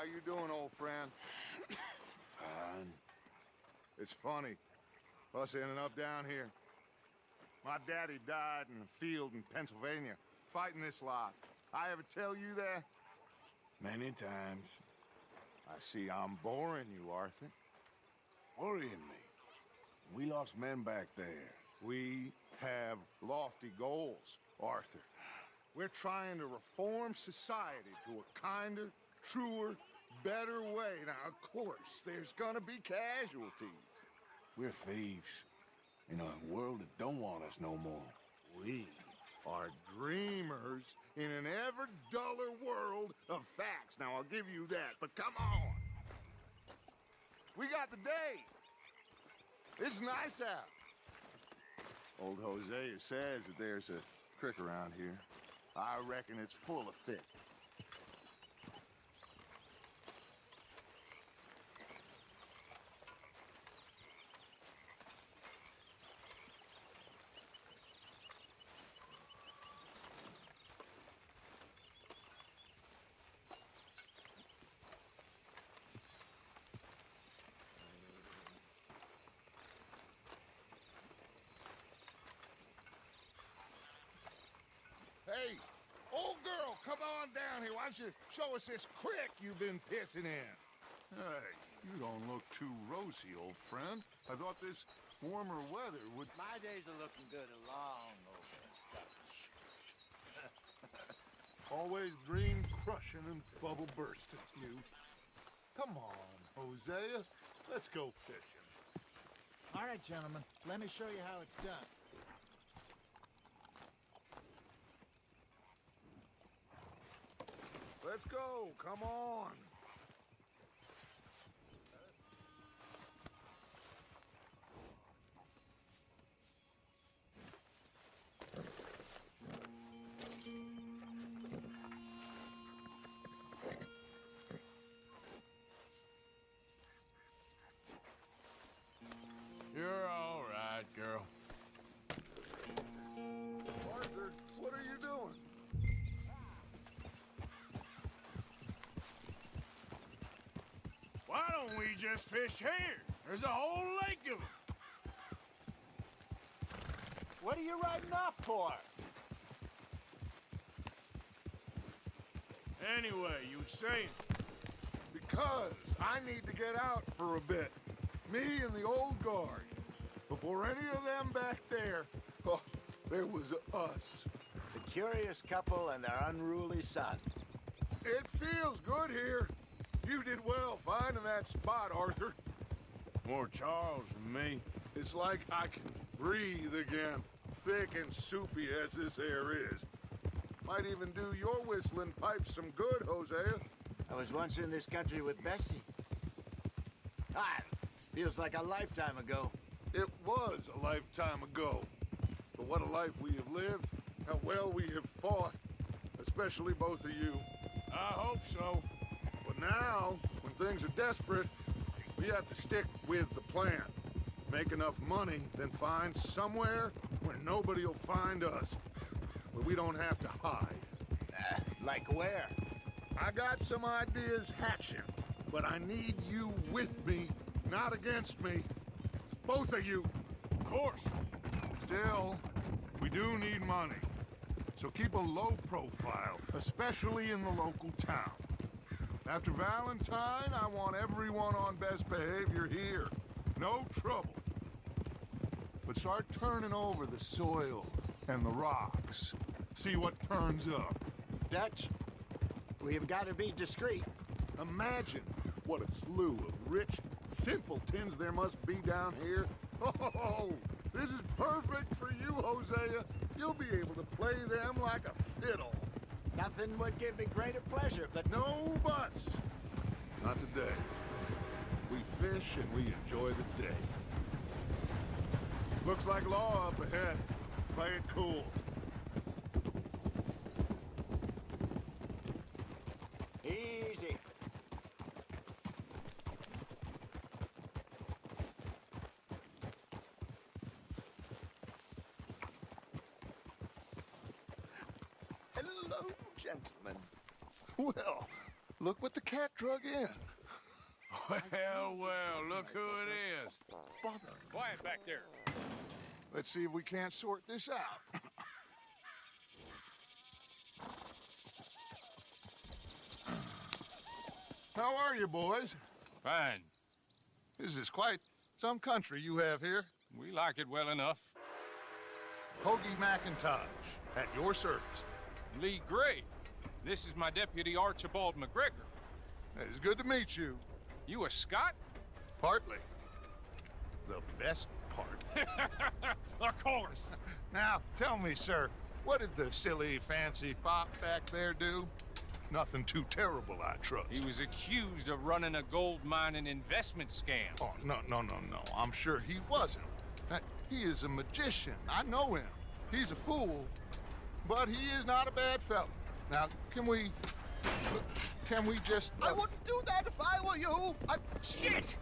How you doing, old friend? Fine. It's funny, us ending up down here. My daddy died in a field in Pennsylvania, fighting this lot. I ever tell you that? Many times. I see I'm boring you, Arthur. Worrying me. We lost men back there. We have lofty goals, Arthur. We're trying to reform society to a kinder, truer, better way. Now, of course, there's gonna be casualties. We're thieves. In a world that don't want us no more. We are dreamers in an ever duller world of facts. Now, I'll give you that, but come on. We got the day. It's nice out. Old Hosea says that there's a creek around here. I reckon it's full of fish. Hey, old girl, come on down here. Why don't you show us this creek you've been pissing in? Hey, you don't look too rosy, old friend. I thought this warmer weather would... My days are looking good along over. Always dream crushing and bubble bursting, you. Come on, Hosea. Let's go fishing. All right, gentlemen. Let me show you how it's done. Let's go, come on. You're all right, girl. Arthur, what are you doing? Why don't we just fish here? There's a whole lake of them. What are you riding off for? Anyway, you were saying... Because I need to get out for a bit. Me and the old guard. Before any of them back there, oh, there was us. The curious couple and their unruly son. It feels good here. You did well finding that spot, Arthur. More Charles than me. It's like I can breathe again, thick and soupy as this air is. Might even do your whistling pipes some good, Hosea. I was once in this country with Bessie. Feels like a lifetime ago. It was a lifetime ago. But what a life we have lived, how well we have fought. Especially both of you. I hope so. But now, when things are desperate, we have to stick with the plan. Make enough money, then find somewhere where nobody will find us. Where we don't have to hide. Like where? I got some ideas hatching, but I need you with me, not against me. Both of you. Of course. Still, we do need money. So keep a low profile, especially in the local town. After Valentine, I want everyone on best behavior here. No trouble. But start turning over the soil and the rocks. See what turns up. Dutch, we've got to be discreet. Imagine what a slew of rich simpletons there must be down here. Oh, this is perfect for you, Hosea. You'll be able to play them like a fiddle. Nothing would give me greater pleasure, but No buts. Not today. We fish and we enjoy the day. Looks like law up ahead. Play it cool. easy. Hello, gentlemen. Well, Look what the cat drug in. Well, well, look who it is. Quiet back there. Let's see if we can't sort this out. How are you, boys? Fine. This is quite some country you have here. We like it well enough. Hoagie McIntosh, at your service. Lee Gray. This is my deputy Archibald McGregor. It is good to meet you. You a Scot? Partly. The best part. Of course. Now, tell me, sir, what did the silly, fancy fop back there do? Nothing too terrible, I trust. He was accused of running a gold mining investment scam. Oh, no. I'm sure he wasn't. He is a magician. I know him. He's a fool, but he is not a bad fellow. Now, can we just... I wouldn't do that if I were you. Shit!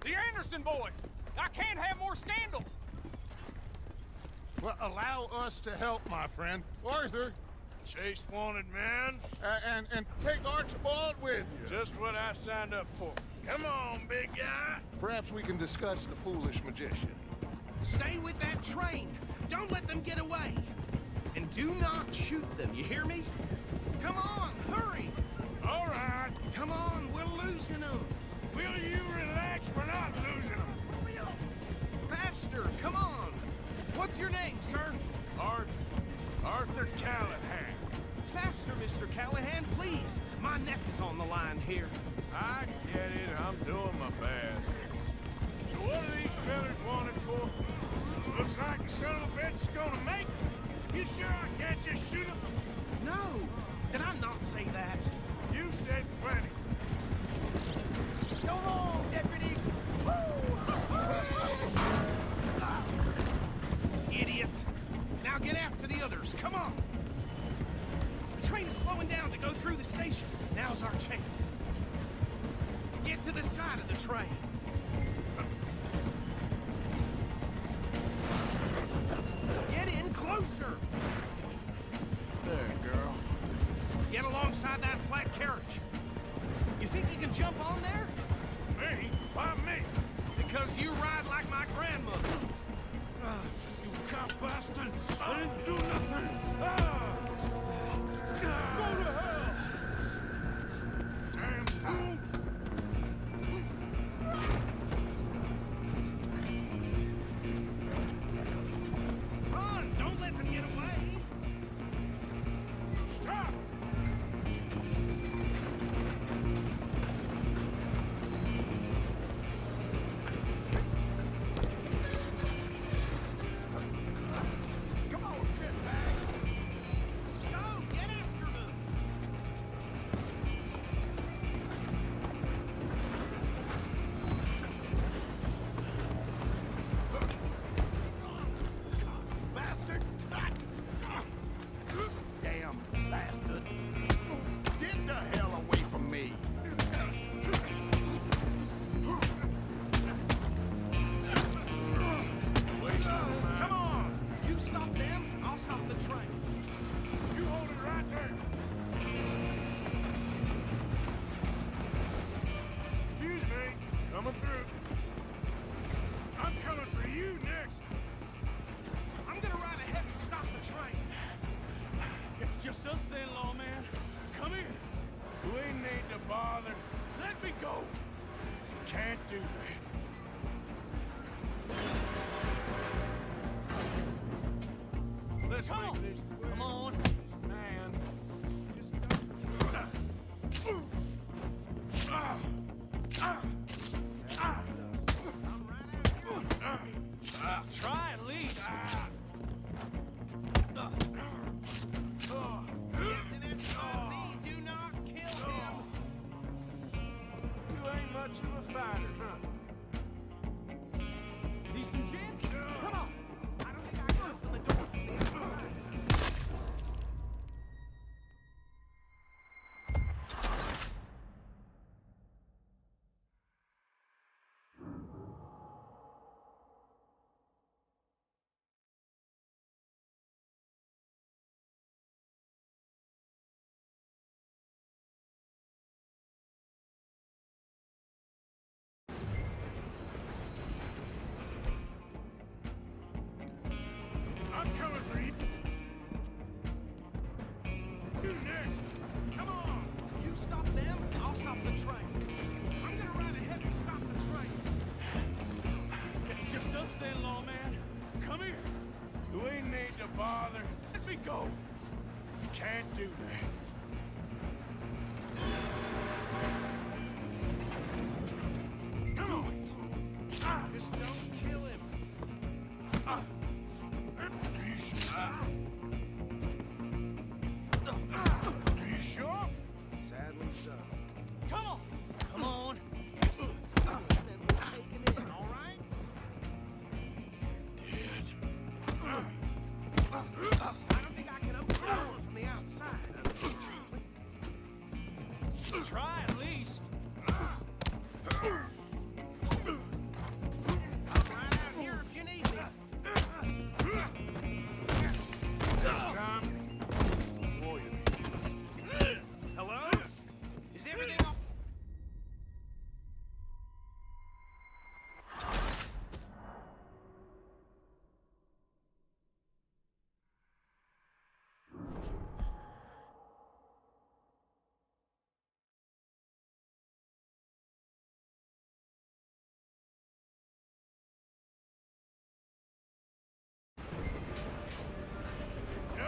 The Anderson boys! I can't have more scandal! Well, allow us to help, my friend. Arthur, Chase wanted man. and take Archibald with you. Just what I signed up for. Come on, big guy. Perhaps we can discuss the foolish magician. Stay with that train. Don't let them get away. And do not shoot them, you hear me? Come on, hurry! All right. Come on, we're losing them. Will you relax? We're not losing them. Faster, come on. What's your name, sir? Arthur Callahan. Faster, Mr. Callahan, please. My neck is on the line here. I get it. I'm doing my best. So what are these fellas wanted for? Looks like the son of a bitch is gonna make it. You sure I can't just shoot him? No, did I not say that? You've said plenty. Go on, deputies! Idiot! Now get after the others, come on! The train is slowing down to go through the station. Now's our chance. Get to the side of the train. Get in closer! There, girl. Get alongside that flat carriage. You think you can jump on there? Me? Why me? Because you ride like my grandmother. You cop bastard! I didn't do nothing! Go to hell! Damn fool! Run! Don't let them get away! Stop! Come on, shitbag! Go! Get after them! Bastard! Damn bastard! Get the hell away from me! Come on! You stop them, I'll stop the train. You hold it right there! Excuse me, coming through. I'm coming for you next. I'm gonna ride ahead and stop the train. It's just us then, lawman. Come here. We need to bother. Let me go. Can't do that. Let's Come make on. this quick. Come on. Man. Try at least. Do not kill him. You ain't much of a fighter, huh? Decent gin? Come on. go. You can't do that. Come on. Just don't kill him. Are you sure? Are you sure? Sadly so. Come on! Come on! Then we'll take him in, all right? Dead. I don't think I can open the door from the outside, unfortunately. Try at least. I'm right out here if you need me. This time, boy, Hello? Is everything all...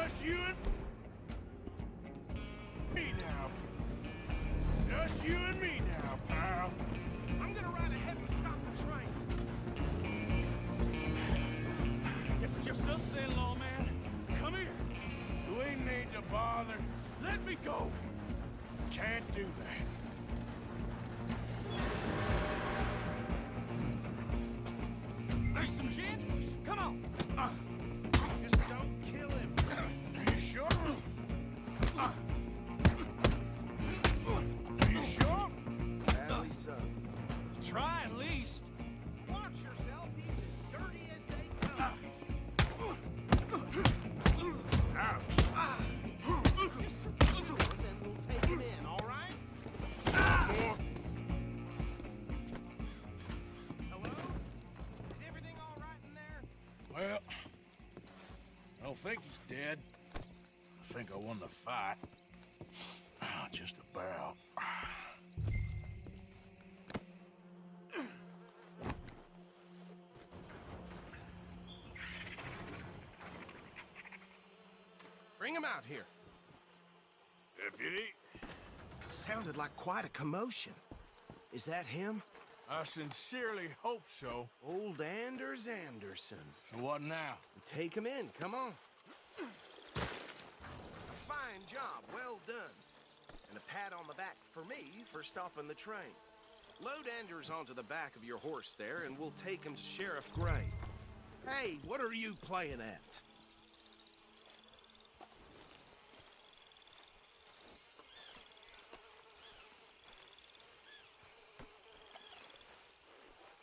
just you and me now. Just you and me now, pal. I'm gonna ride ahead and stop the train. It's just us then, lawman. Come here. We need to bother. Let me go. Can't do that. Need some gin? Come on. Just don't kill him. Are you sure? Are you sure? Sadly so. Try at least. Watch yourself. He's as dirty as they come. Ouch. Then we'll take him in, all right? More. Hello? Is everything all right in there? Well, I don't think he's dead. I think I won the fight. Just about. Bring him out here. Deputy, Sounded like quite a commotion. Is that him? I sincerely hope so. Old Anders Anderson. So what now? Take him in, come on. Fine job, well done. And a pat on the back for me for stopping the train. Load Anders onto the back of your horse there, and we'll take him to Sheriff Gray. Hey, what are you playing at?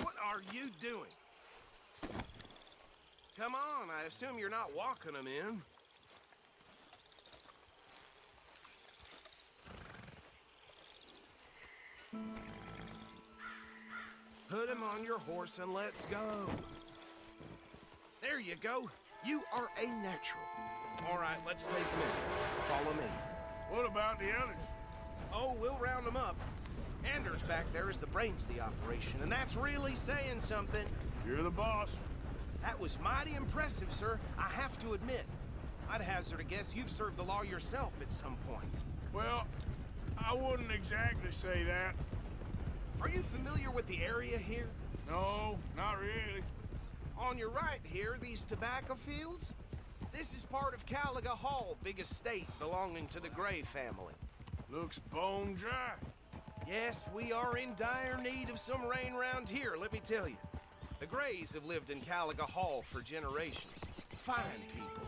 What are you doing? Come on, I assume you're not walking him in. Put him on your horse and let's go. There you go. You are a natural. All right, let's take him in. Follow me. What about the others? Oh, we'll round them up. Anders back there is the brains of the operation, and that's really saying something. You're the boss. That was mighty impressive, sir. I have to admit. I'd hazard a guess you've served the law yourself at some point. Well, I wouldn't exactly say that. Are you familiar with the area here? No, not really. On your right here, these tobacco fields? This is part of Caliga Hall, big estate belonging to the Gray family. Looks bone dry. Yes, we are in dire need of some rain round here, let me tell you. The Grays have lived in Caliga Hall for generations. Fine people.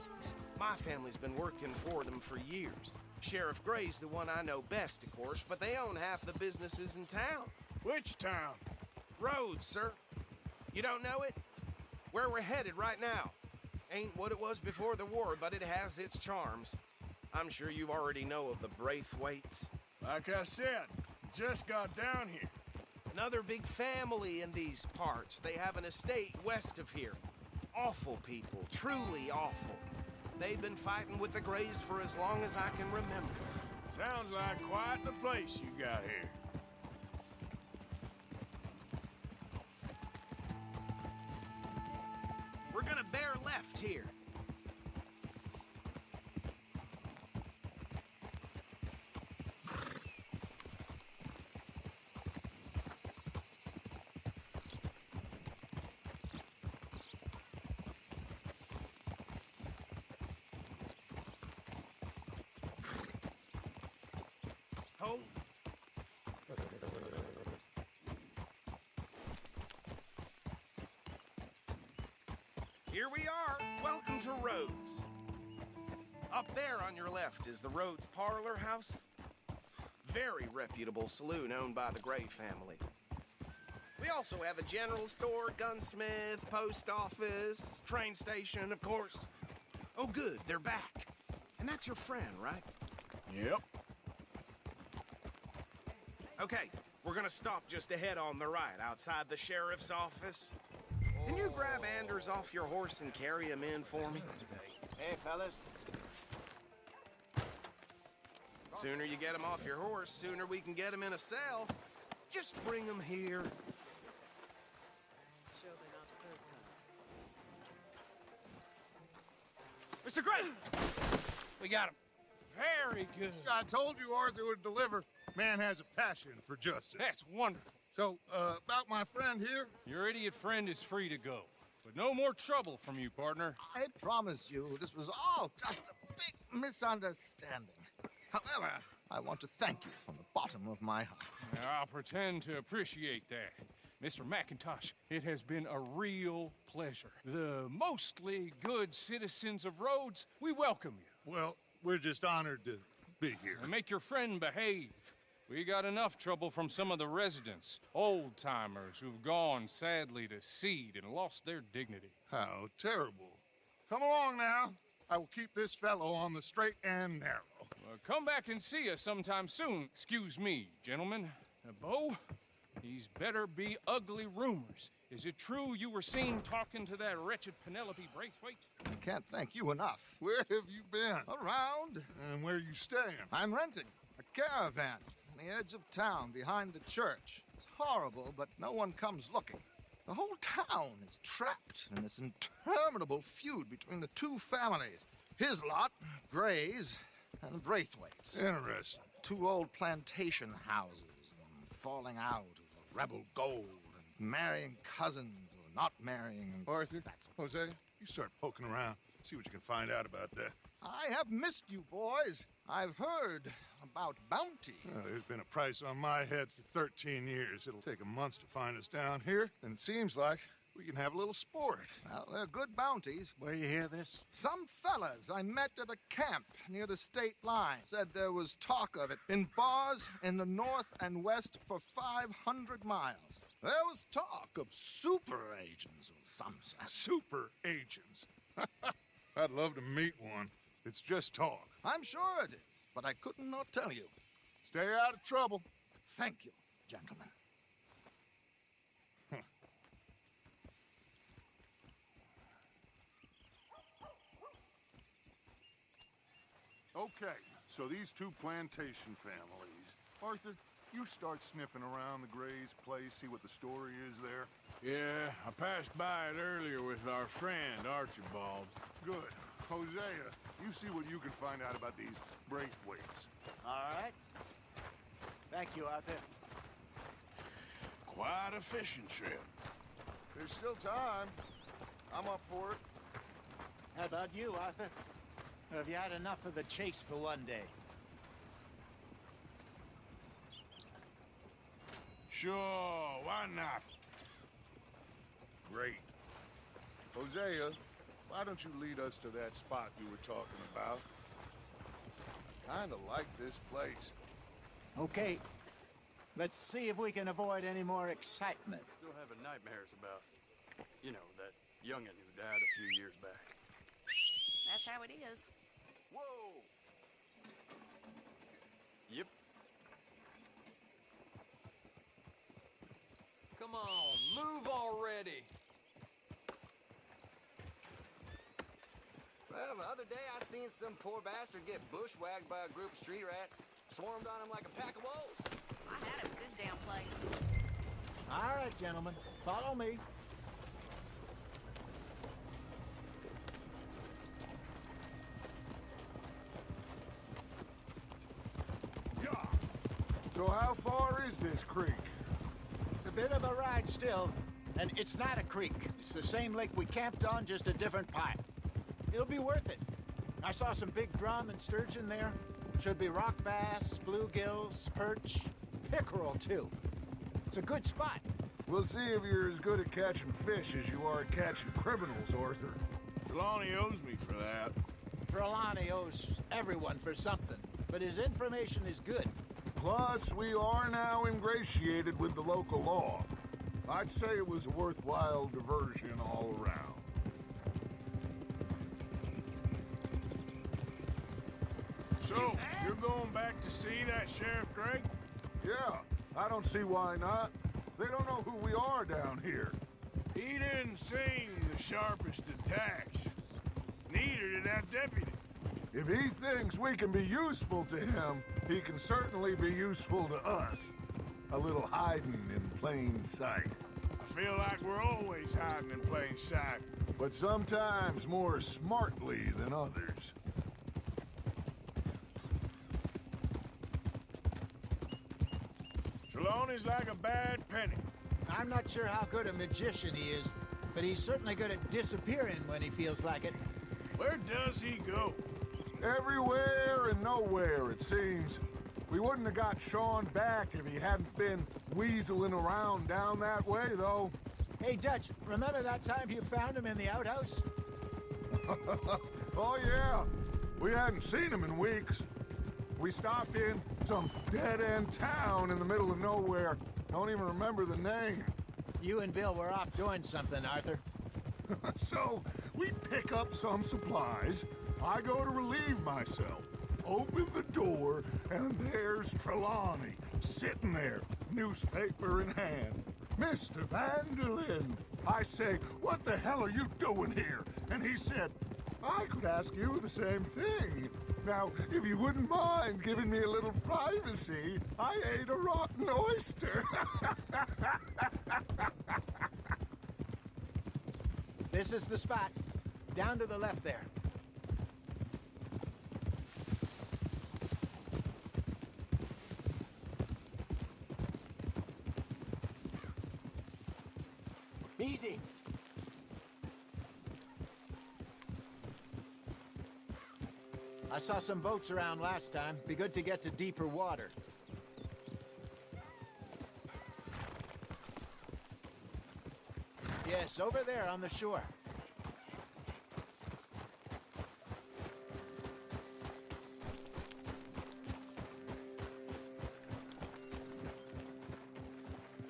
My family's been working for them for years. Sheriff Gray's the one I know best, of course, but they own half the businesses in town. Which town? Rhodes, sir. You don't know it? Where we're headed right now. Ain't what it was before the war, but it has its charms. I'm sure you already know of the Braithwaites. Like I said, just got down here. Another big family in these parts. They have an estate west of here. Awful people, truly awful. They've been fighting with the Grays for as long as I can remember. Sounds like quite the place you got here. We're gonna bear left here. Hold. Here we are. Welcome to Rhodes. Up there on your left is the Rhodes Parlor House. Very reputable saloon owned by the Gray family. We also have a general store, gunsmith, post office, train station, of course. Oh, good, they're back. And that's your friend, right? Yep. Okay, we're gonna stop just ahead on the right, outside the sheriff's office. Can you grab Anders off your horse and carry him in for me? Hey, fellas. Sooner you get him off your horse, sooner we can get him in a cell. Just bring him here. Mr. Gray! We got him. Very good. I told you Arthur would deliver. Man has a passion for justice. That's wonderful. So, about my friend here? Your idiot friend is free to go. But no more trouble from you, partner. I promise you, this was all just a big misunderstanding. However, I want to thank you from the bottom of my heart. I'll pretend to appreciate that. Mr. McIntosh, it has been a real pleasure. The mostly good citizens of Rhodes, we welcome you. Well, we're just honored to be here. And make your friend behave. We got enough trouble from some of the residents, old-timers who've gone, sadly, to seed and lost their dignity. How terrible. Come along now. I will keep this fellow on the straight and narrow. Come back and see us sometime soon. Excuse me, gentlemen. Bo, these better be ugly rumors. Is it true you were seen talking to that wretched Penelope Braithwaite? I can't thank you enough. Where have you been? Around. And where you staying? I'm renting a caravan on the edge of town behind the church. It's horrible, but no one comes looking. The whole town is trapped in this interminable feud between the two families. His lot, Gray's, and Braithwaite's. Interesting. Two old plantation houses, falling out of rebel gold, and marrying cousins or not marrying. Arthur, Hosea, you start poking around. See what you can find out about that. I have missed you, boys. I've heard about bounty. There's been a price on my head for 13 years. It'll take a month to find us down here, and it seems like we can have a little sport. Well, they're good bounties. Where you hear this? Some fellas I met at a camp near the state line said there was talk of it in bars in the north and west for 500 miles. There was talk of super agents of some sort. Super agents. I'd love to meet one. It's just talk. I'm sure it is, but I couldn't not tell you. Stay out of trouble. Thank you, gentlemen. Okay, so these two plantation families. Arthur, you start sniffing around the Gray's place, see what the story is there. Yeah, I passed by it earlier with our friend, Archibald. Good. Hosea, you see what you can find out about these Braithwaites. All right. Thank you, Arthur. Quite a fishing trip. There's still time. I'm up for it. How about you, Arthur? Have you had enough of the chase for one day? Sure, why not? Great. Hosea, why don't you lead us to that spot you were talking about? I kinda like this place. Okay. Let's see if we can avoid any more excitement. Still having nightmares about, you know, that youngin' who died a few years back. That's how it is. Whoa! Yep. Come on, move already. Well, the other day I seen some poor bastard get bushwhacked by a group of street rats. Swarmed on him like a pack of wolves. I had it with this damn place. All right, gentlemen. Follow me. So how far is this creek? It's a bit of a ride still, and it's not a creek. It's the same lake we camped on, just a different part. It'll be worth it. I saw some big drum and sturgeon there. Should be rock bass, bluegills, perch, pickerel, too. It's a good spot. We'll see if you're as good at catching fish as you are at catching criminals, Arthur. Trelawny owes me for that. Trelawny owes everyone for something, but his information is good. Plus, we are now ingratiated with the local law. I'd say it was a worthwhile diversion all around. So, you're going back to see that Sheriff Gregg? Yeah, I don't see why not. They don't know who we are down here. He didn't seem the sharpest attacks. Neither did that deputy. If he thinks we can be useful to him, he can certainly be useful to us. A little hiding in plain sight. I feel like we're always hiding in plain sight. But sometimes more smartly than others. Trelawny's like a bad penny. I'm not sure how good a magician he is, but he's certainly good at disappearing when he feels like it. Where does he go? Everywhere and nowhere, it seems. We wouldn't have got Sean back if he hadn't been weaseling around down that way, though. Hey, Dutch, remember that time you found him in the outhouse? Oh, yeah. We hadn't seen him in weeks. We stopped in some dead-end town in the middle of nowhere. Don't even remember the name. You and Bill were off doing something, Arthur. So, we pick up some supplies. I go to relieve myself. Open the door, and there's Trelawny, sitting there, newspaper in hand. Mr. Vanderlyn. I say, what the hell are you doing here? And he said, I could ask you the same thing. Now, if you wouldn't mind giving me a little privacy, I ate a rotten oyster. This is the spot. Down to the left there. Easy. I saw some boats around last time. Be good to get to deeper water. Yes, over there on the shore.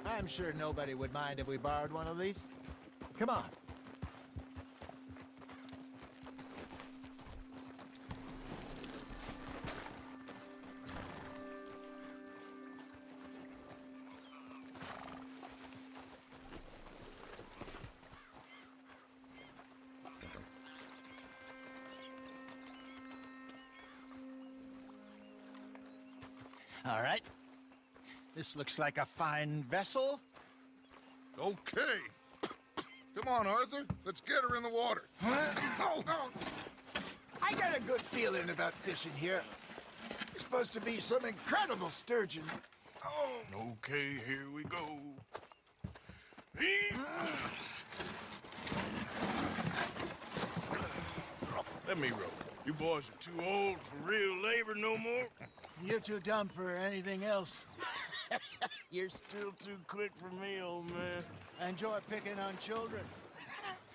I'm sure nobody would mind if we borrowed one of these. Come on. All right. This looks like a fine vessel. Okay. Come on, Arthur. Let's get her in the water. Oh, I got a good feeling about fishing here. It's supposed to be some incredible sturgeon. Oh. Okay, here we go. Let me row. You boys are too old for real labor no more. You're too dumb for anything else. You're still too quick for me, old man. I enjoy picking on children.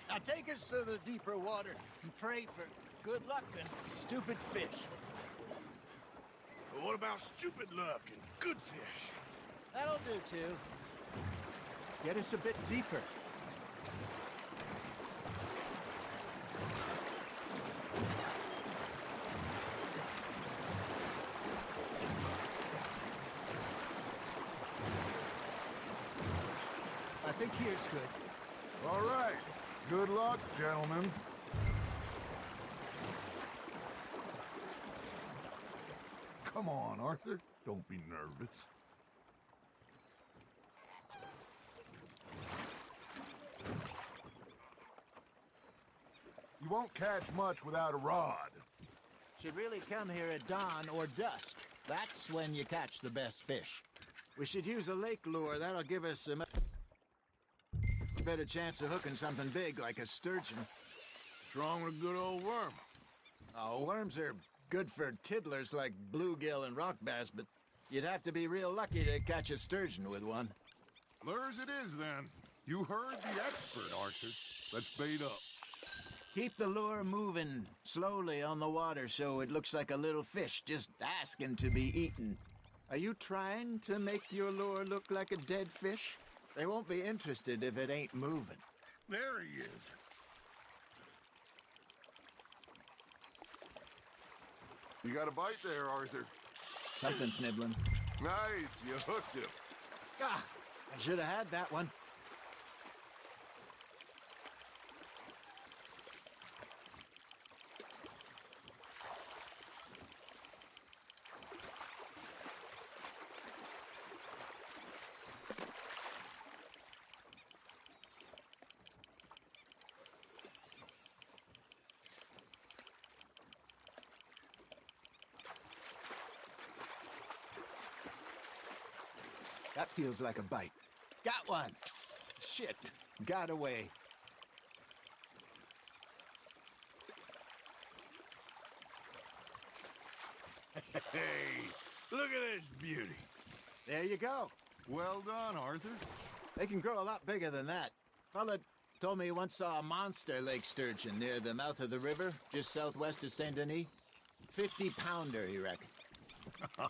Now take us to the deeper water and pray for good luck and stupid fish. But what about stupid luck and good fish? That'll do, too. Get us a bit deeper. I think here's good. All right. Good luck, gentlemen. Come on, Arthur. Don't be nervous. You won't catch much without a rod. Should really come here at dawn or dusk. That's when you catch the best fish. We should use a lake lure. That'll give us a better chance of hooking something big like a sturgeon. What's wrong with a good old worm? Oh, worms are Good for tiddlers like bluegill and rock bass, but you'd have to be real lucky to catch a sturgeon with one. Lures it is, then. You heard the expert, Arthur. Let's bait up. Keep the lure moving slowly on the water so it looks like a little fish just asking to be eaten. Are you trying to make your lure look like a dead fish? They won't be interested if it ain't moving. There he is. You got a bite there, Arthur. Something's nibbling. Nice, you hooked him. Ah, I should have had that one. That feels like a bite. Got one. Shit, got away. Hey, look at this beauty. There you go. Well done, Arthur. They can grow a lot bigger than that. Fella told me he once saw a monster lake sturgeon near the mouth of the river, just southwest of Saint Denis. 50-pounder, he reckoned.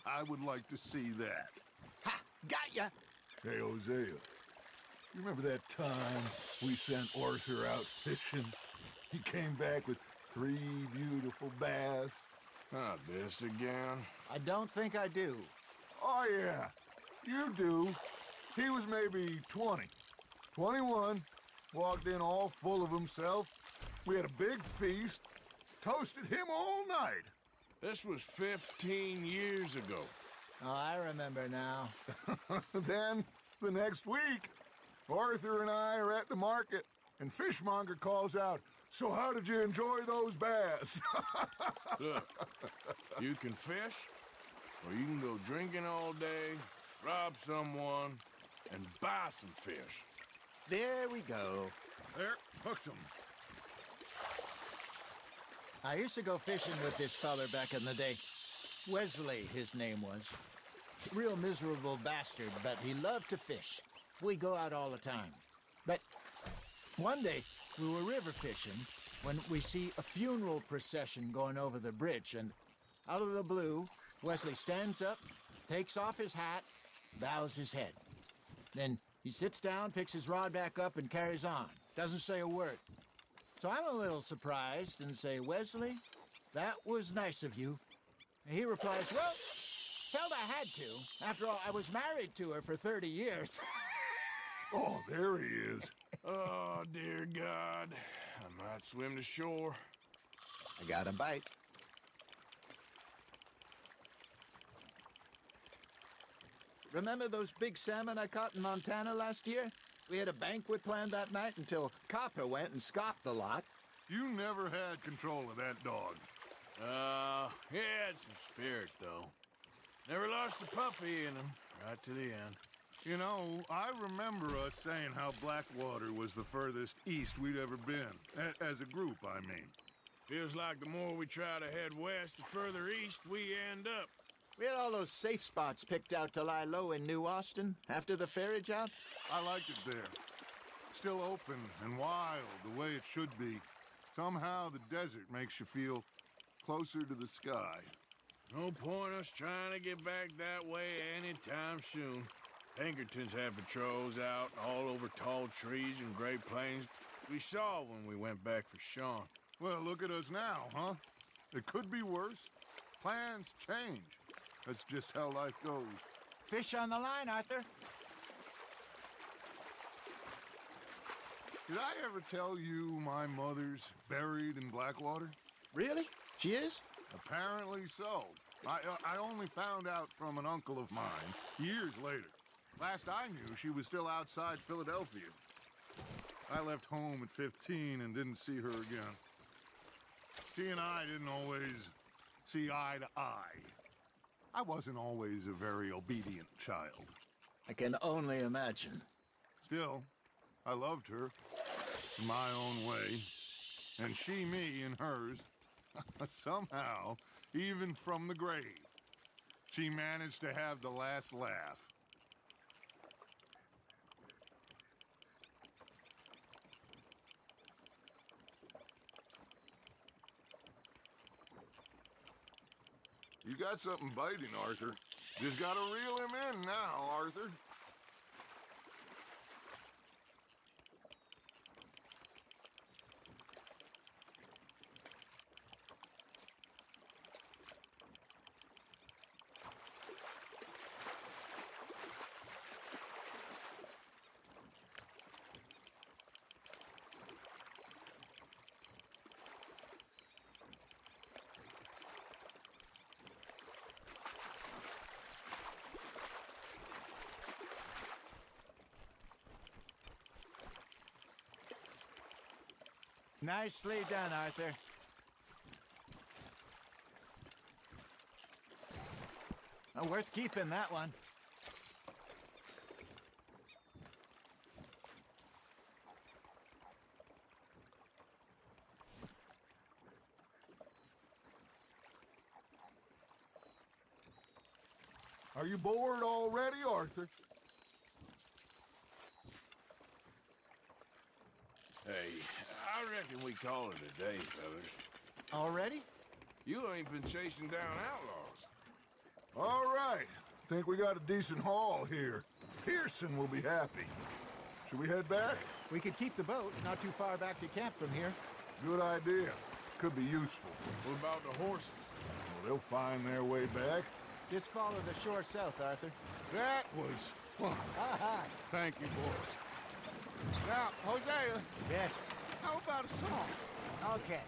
I would like to see that. Ha! Got ya! Hey, Hosea. You remember that time we sent Arthur out fishing? He came back with 3 beautiful bass. Not this again. I don't think I do. Oh, yeah. You do. He was maybe 20. 21. Walked in all full of himself. We had a big feast. Toasted him all night. This was 15 years ago. Oh, I remember now. Then, the next week, Arthur and I are at the market, and Fishmonger calls out, "So how did you enjoy those bass?" Look, you can fish, or you can go drinking all day, rob someone, and buy some fish. There we go. There, hooked him. I used to go fishing with this feller back in the day. Wesley, his name was. Real miserable bastard, but he loved to fish. We'd go out all the time. But one day, we were river fishing when we see a funeral procession going over the bridge, and out of the blue, Wesley stands up, takes off his hat, bows his head. Then he sits down, picks his rod back up, and carries on. Doesn't say a word. So I'm a little surprised and say, "Wesley, that was nice of you." And he replies, "Well, felt I had to. After all, I was married to her for 30 years. Oh, there he is. Oh, dear God. I might swim to shore. I got a bite. Remember those big salmon I caught in Montana last year? We had a banquet planned that night until Copper went and scoffed the lot. You never had control of that dog. He had some spirit, though. Never lost a puppy in him, right to the end. You know, I remember us saying how Blackwater was the furthest east we'd ever been. As a group, I mean. Feels like the more we try to head west, the further east we end up. We had all those safe spots picked out to lie low in New Austin after the ferry job. I liked it there. Still open and wild, the way it should be. Somehow the desert makes you feel closer to the sky. No point us trying to get back that way anytime soon. Pinkertons have patrols out all over tall trees and Great Plains. We saw when we went back for Sean. Well, look at us now, huh? It could be worse. Plans change. That's just how life goes. Fish on the line, Arthur. Did I ever tell you my mother's buried in Blackwater? Really? She is? Apparently so. I only found out from an uncle of mine years later. Last I knew, she was still outside Philadelphia. I left home at 15 and didn't see her again. She and I didn't always see eye to eye. I wasn't always a very obedient child. I can only imagine. Still, I loved her in my own way, and she me in hers. Somehow, even from the grave. She managed to have the last laugh. You got something biting, Arthur. Just gotta reel him in now, Arthur. Nicely done, Arthur. Oh, worth keeping, that one. Are you bored already, Arthur? Hey, I reckon we call it a day, fellas. Already? You ain't been chasing down outlaws. All right. Think we got a decent haul here. Pearson will be happy. Should we head back? We could keep the boat not too far back to camp from here. Good idea. Could be useful. What about the horses? Well, they'll find their way back. Just follow the shore south, Arthur. That was fun. Thank you, boys. Now, Hosea, Yes. how about a song? Okay.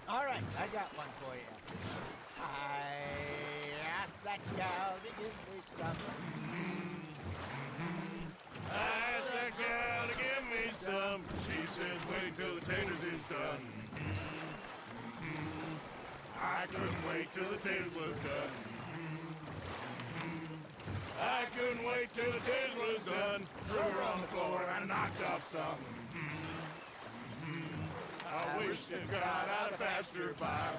All right, I got one for you. I asked that gal to give me some. I asked that gal to give me some. She says, wait till the taters is done. I couldn't wait till the taters was done. I couldn't wait till the taters was done. Threw her on the floor and knocked off some. I wish to God I'd have passed her by.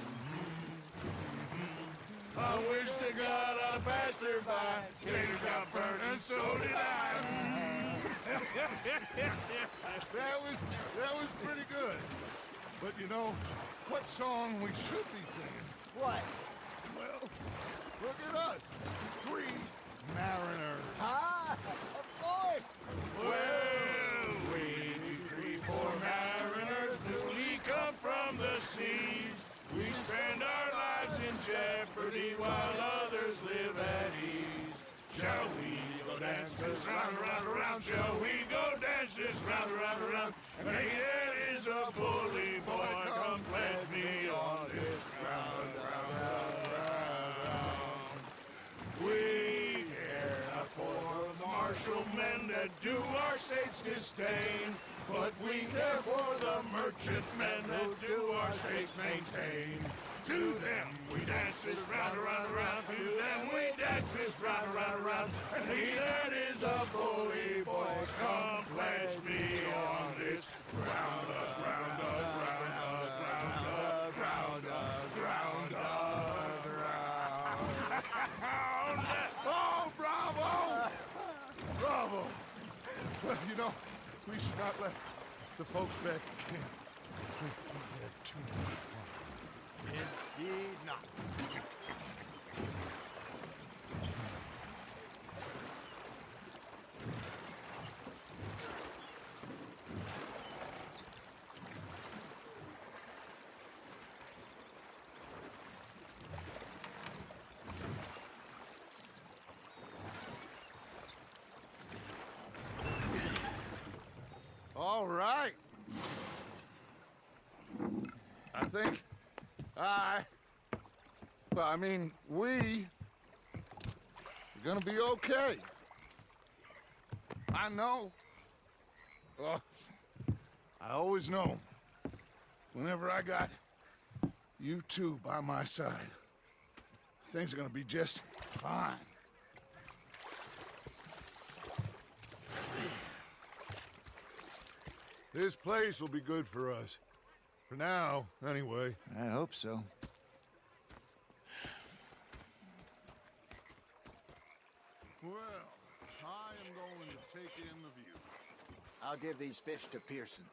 I wish to God I'd have passed her by. Taters got burned and so did I. That was pretty good. But you know, what song we should be singing? What? Well, look at us. 3 mariners. Ah, of course. Well, we 3 poor mariners, newly come from the seas. We spend our lives in jeopardy while others live at ease. Shall we go dance this round, around, around? Shall we go dance this round, around, around? And he that is a bully boy, come pledge me on this ground, round, round, round. We care not for the martial men that do our state's disdain, but we care for the merchant men who do our state's maintain. To them we dance this round, around, around. To them we dance this round, around, around. And he that is a bully boy, come pledge me on this ground, ground, ground, ground, ground, ground, ground. Oh, bravo! Bravo! Well, you know, we should not let the folks back at camp think we had too much fun. Indeed not. All right. I think we're gonna be okay. I know. I always know. Whenever I got you two by my side, things are gonna be just fine. This place will be good for us. For now, anyway. I hope so. Well, I am going to take in the view. I'll give these fish to Pearson.